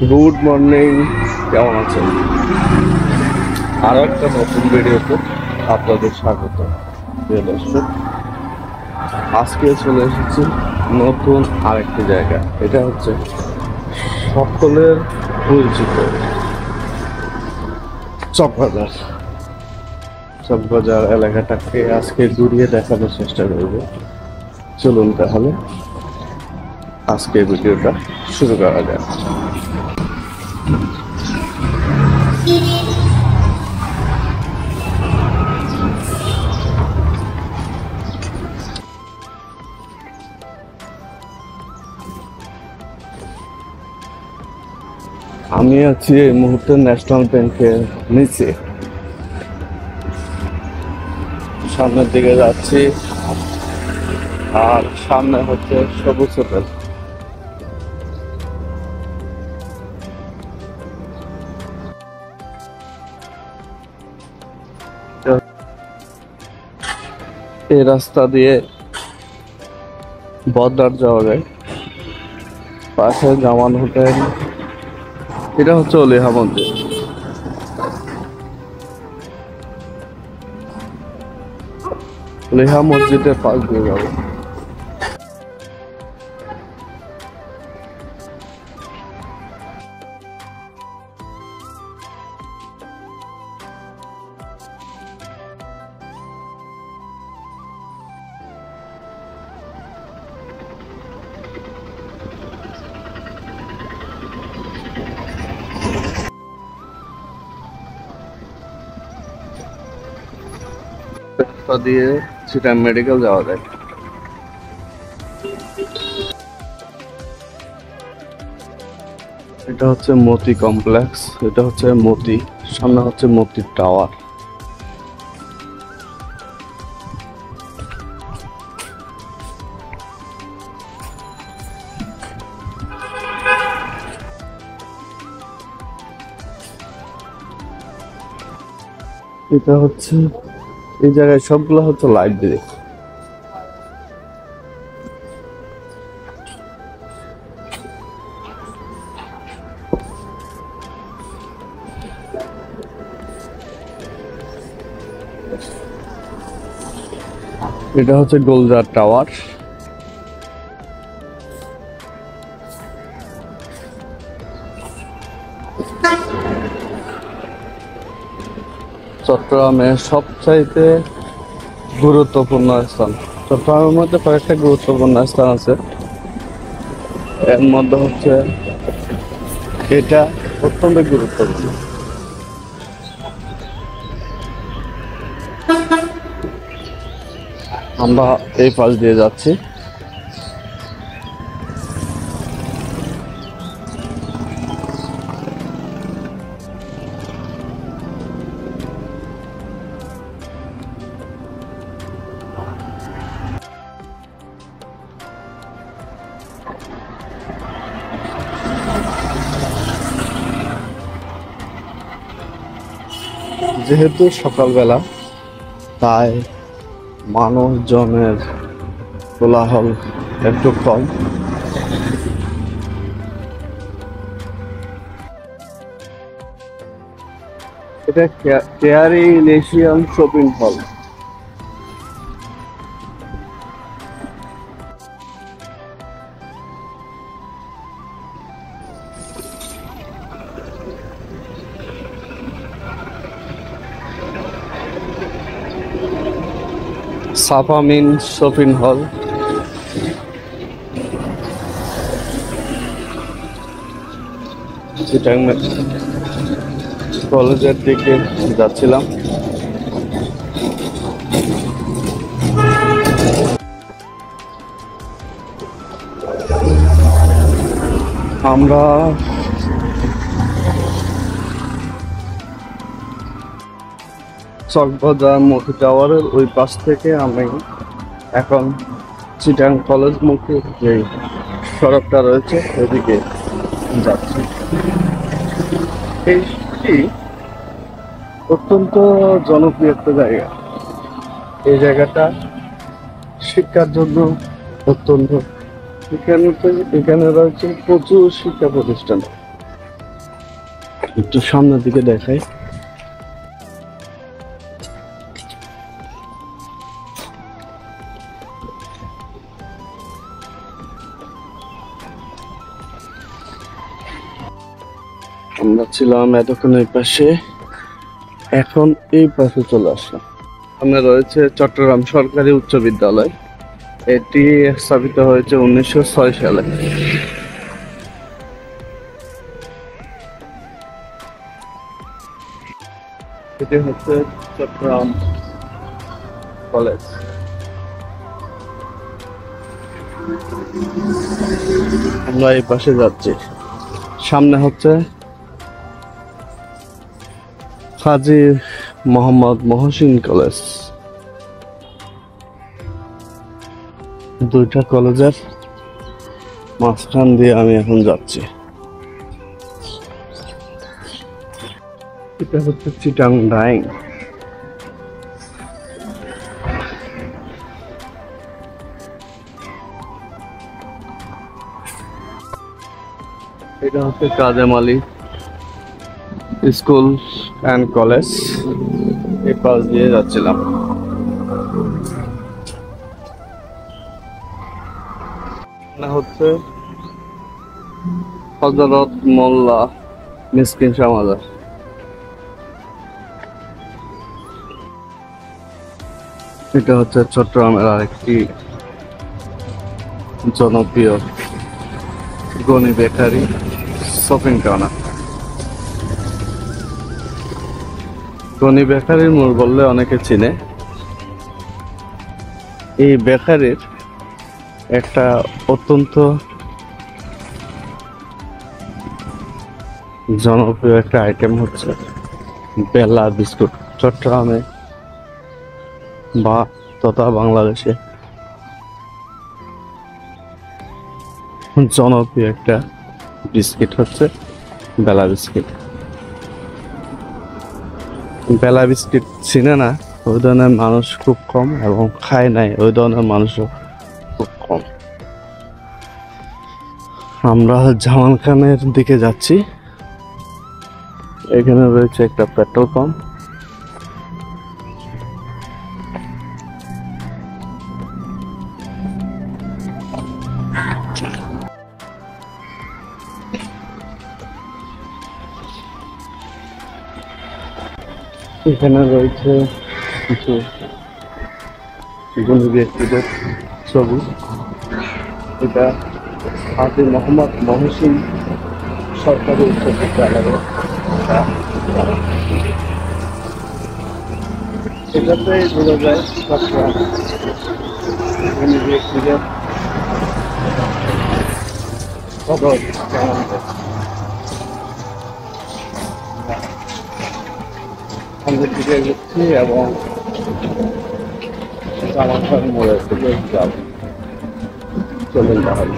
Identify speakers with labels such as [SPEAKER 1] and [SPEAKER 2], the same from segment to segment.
[SPEAKER 1] Good morning, কেমন আছেন? আরো একটা নতুন ভিডিওতে আপনাদের স্বাগত। প্রিয় দর্শক, আজকে চলে এসেছি নতুন আরেকটি জায়গা। এটা হচ্ছে সকলের পরিচিত চকবাজার। চকবাজার এলাকাটাকে আজকে ঘুরিয়ে দেখানোর চেষ্টা করব। চলুন তাহলে আজকে ভিডিওটা শুরু করা যাক। আমি আছি এই মুহূর্তে ন্যাশনাল ব্যাংকের নিচে, সামনের দিকে যাচ্ছি। আর সামনে হচ্ছে সবুজ হোটেল। এই রাস্তা দিয়ে বদরাট যাওয়া যায়। পাশে জামান হোটেল। এটা হচ্ছে অলিহা মন্দির। অলিহা মসজিদের পাশ দিয়ে যাবো। রাস্তা দিয়ে সেটা মেডিকেল যাওয়া যায়। এটা হচ্ছে মতি কমপ্লেক্স। এটা হচ্ছে মতি, সামনে হচ্ছে মতি টাওয়ার। এটা হচ্ছে, এই জায়গায় সবগুলো হচ্ছে লাইব্রেরি। এটা হচ্ছে গোলজার টাওয়ার। চট্টগ্রামের সবচাইতে গুরুত্বপূর্ণ স্থান। চট্টগ্রামের মধ্যে কয়েকটা গুরুত্বপূর্ণ স্থান আছে, এর মধ্যে হচ্ছে এটা অত্যন্ত গুরুত্বপূর্ণ। আমরা এই পাশ দিয়ে যাচ্ছি। যেহেতু সকালবেলা, তাই মানুষজনের কোলাহল একটু কম। এটা কেয়ারি ইলেশিয়ান শপিং হল। সাফামিন শপিং হল। চিটাং কলেজের দিকে যাচ্ছিলাম। আমরা চকবাজার মতি টাওয়ারের ওই পাশ থেকে আমি এখন চিটাং কলেজ মুখে যে সড়কটা রয়েছে ওইদিকে যাচ্ছি। এইটি অত্যন্ত জনপ্রিয় একটা জায়গা। এই জায়গাটা শিক্ষার জন্য অত্যন্ত, এখানে রয়েছে প্রচুর শিক্ষা প্রতিষ্ঠান। একটু সামনের দিকে দেখাই। আমরা ছিলাম এতক্ষণ এই পাশে, এখন এই পাশে চলে আসলাম। সামনে রয়েছে চট্টগ্রাম সরকারি উচ্চ বিদ্যালয়। এটি স্থাপিত হয়েছে 1906 সালে। এটি হচ্ছে চট্টগ্রাম কলেজ। আমরা এই পাশে যাচ্ছি। সামনে হচ্ছে কাজী মোহাম্মদ মহসিন কলেজ। দুইটা কলেজের মাঝখান দিয়ে আমি এখন যাচ্ছি। এটা হচ্ছে চিটাং ডাইং। এটা হচ্ছে Kazem Ali school and college. এই পাশ দিয়ে যাচ্ছিলাম। হচ্ছে হযরত মোল্লা মিসকিন শাহ মাজার। এটা হচ্ছে চট্টগ্রামের আরেকটি জনপ্রিয় Gani bakery shopping corner. Gani বেকারির মোড় বললে অনেকে চিনে। এই বেকারির একটা অত্যন্ত জনপ্রিয় একটা আইটেম হচ্ছে বেলা বিস্কুট। চট্টগ্রামে বা তথা বাংলাদেশে জনপ্রিয় একটা বিস্কিট হচ্ছে বেলা বিস্কিট। বেলা বিস্কিট চিনে না ওই ধরনের মানুষ খুব কম, এবং খায় নাই ওই ধরনের মানুষও খুব কম। আমরা জামান খানের দিকে যাচ্ছি। এখানে রয়েছে একটা পেট্রোল পাম্প। এখানে রয়েছে কিছু গুণী ব্যক্তিদের ছবি। এটা কাজী মোহাম্মদ মহসিন সরকারি উচ্চ বিদ্যালয়। এটাতে বোঝা যায় চট্টগ্রাম গুণী ব্যক্তিদের খবর কেমন। সামনের দিকে যাচ্ছি এবং জামাখান মোড়ের দিকে যাব। চলুন তাহলে।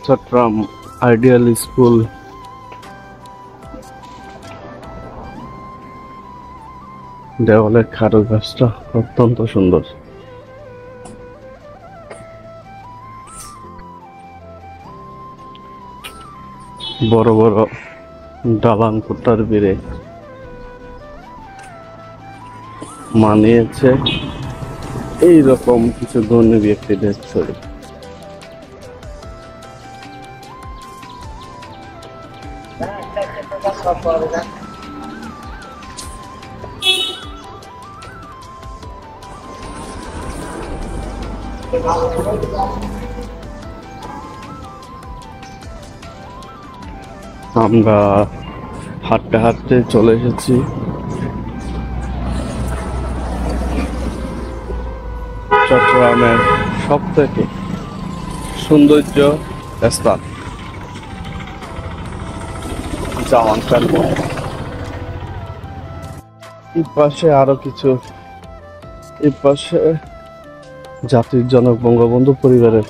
[SPEAKER 1] Chittagong ideal school. দেওয়ালের কারুকাজটা অত্যন্ত সুন্দর। বড় বড় দালান কোঠার ভিড়ে মানিয়েছে এইরকম কিছু ধনী ব্যক্তিদের ছবি। আমরা হাঁটতে হাঁটতে চলে এসেছি চট্টগ্রামের সব থেকে সৌন্দর্য স্থান জামান খান মোড়। এই পাশে আরো কিছু, এই পাশে জাতির জনক বঙ্গবন্ধু পরিবারের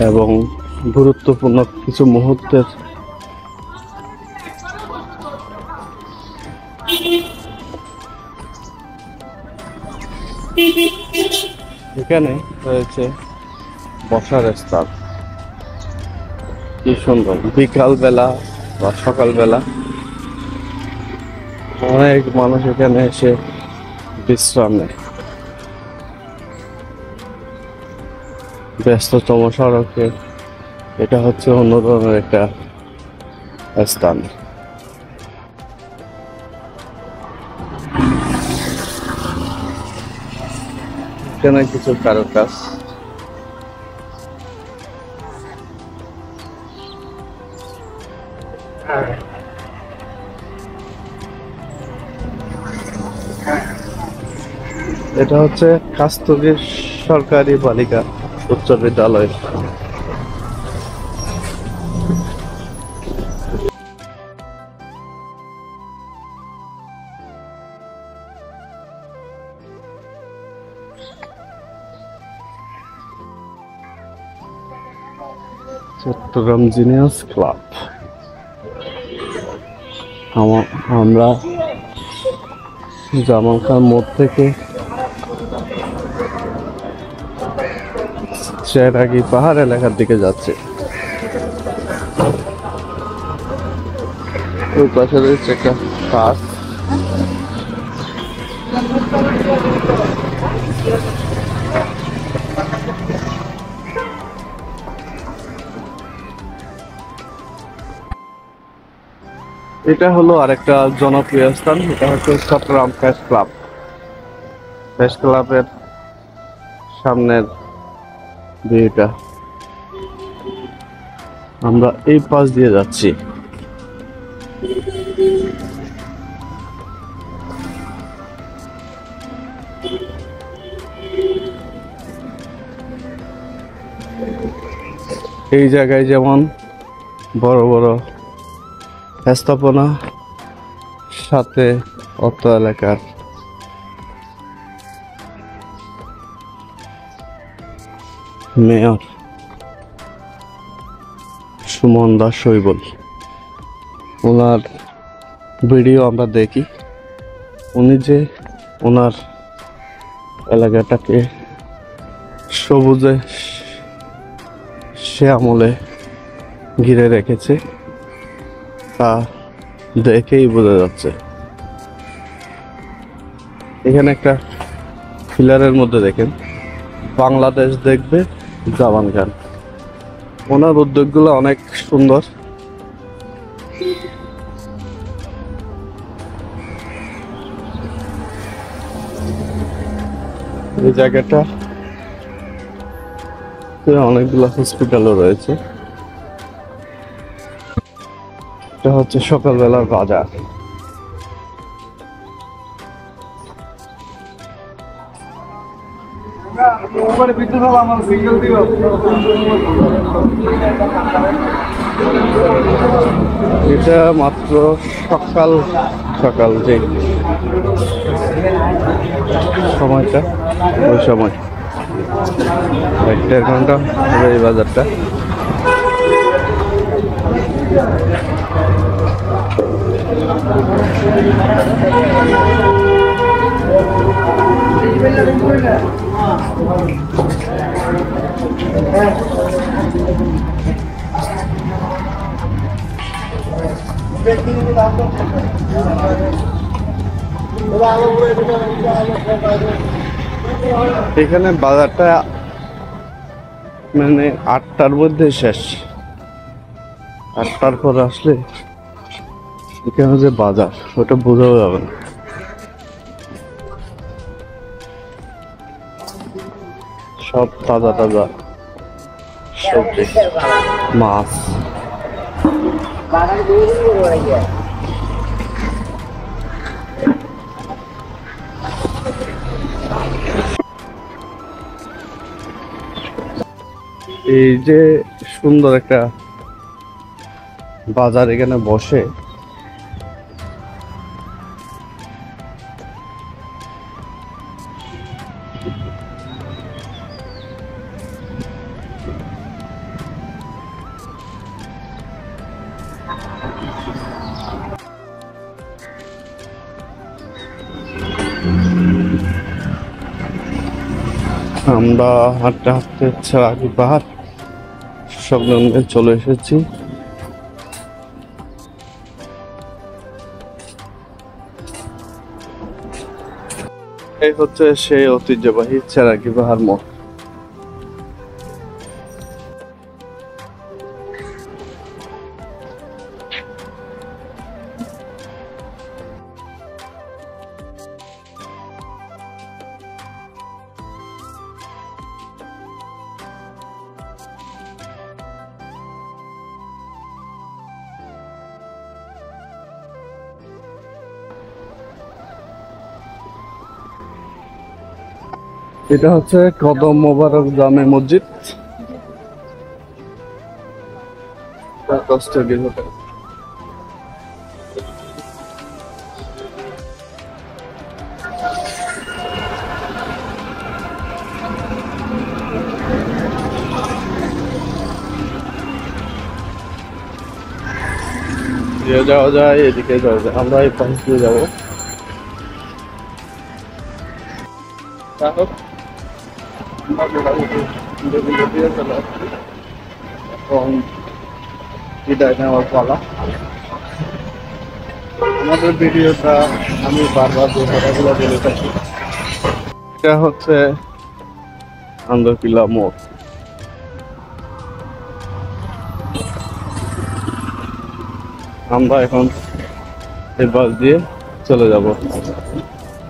[SPEAKER 1] এবং গুরুত্বপূর্ণ কিছু মুহূর্তের এখানে রয়েছে বসার স্থান, কি সুন্দর। বিকাল বেলা বা সকাল বেলা অনেক মানুষ এখানে এসে বিশ্রাম নেয়। ব্যস্ততম সড়কে এটা হচ্ছে অন্য ধরনের একটা স্থান। এখানে কিছু কারুকাজ, এটা হচ্ছে কাস্তরী সরকারি বালিকা উচ্চ বিদ্যালয়। Chittagong genius club. আমরা জামাল খান মোড় থেকে চেরাগি পাহাড় এলাকার দিকে যাচ্ছে। ওই পাশে রয়েছে একটা পার্ক। এটা হলো আরেকটা জনপ্রিয় স্থান, এটা হচ্ছে চট্টগ্রাম প্রেস ক্লাব। প্রেস ক্লাবের সামনের ভিউটা। আমরা এই পাশ দিয়ে যাচ্ছি। এই জায়গায় যেমন বড় বড় স্থাপনা, সাথে অত এলাকার মেয়র সুমন দাস শৈবল, ওনার ভিডিও আমরা দেখি। উনি যে ওনার এলাকাটাকে সবুজে সে আমলে ঘিরে রেখেছে, তা দেখেই বোঝা যাচ্ছে। এখানে একটা পিলারের মধ্যে দেখেন বাংলাদেশ দেখবে জামান খান। ওনার উদ্যোগগুলো অনেক সুন্দর। এই জায়গাটা অনেকগুলো হসপিটালও রয়েছে। এটা হচ্ছে সকালবেলার বাজার। এটা মাত্র সকাল সকাল যে সময়টা, ওই সময় 1-1.5 ঘন্টা হবে এই বাজারটা। এখানে বাজারটা মানে 8টার মধ্যে শেষ। 8টার পর আসলে এখানে যে বাজার ওটা বোঝাও যাবে না। সব তাজা তাজা সবজি, মাছ। এই যে সুন্দর একটা বাজার এখানে বসে, আমরা হাঁটতে হাঁটতে ছেড়াকি পাহাড় সংলগ্নে চলে এসেছি। এই হচ্ছে সেই ঐতিহ্যবাহী ছেড়াকি পাহাড় মোড়। এটা হচ্ছে কদম মোবারক জামে মসজিদ। 10 টাকা হোটেল। যাওয়া যায়, এদিকে যাওয়া যায়, আমরা এই পাশে দিয়ে যাবো। এখন বিদায় নেওয়ার পালা। আমাদের ভিডিওটা আমি বারবার যে কথাগুলো বলে থাকি, এটা হচ্ছে আন্দরকিল্লা মোড়। আমরা এখন এই বাস দিয়ে চলে যাব।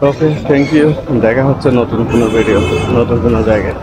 [SPEAKER 1] ওকে, থ্যাংক ইউ। দেখা হচ্ছে নতুন কোনো ভিডিও, নতুন কোনো জায়গায়।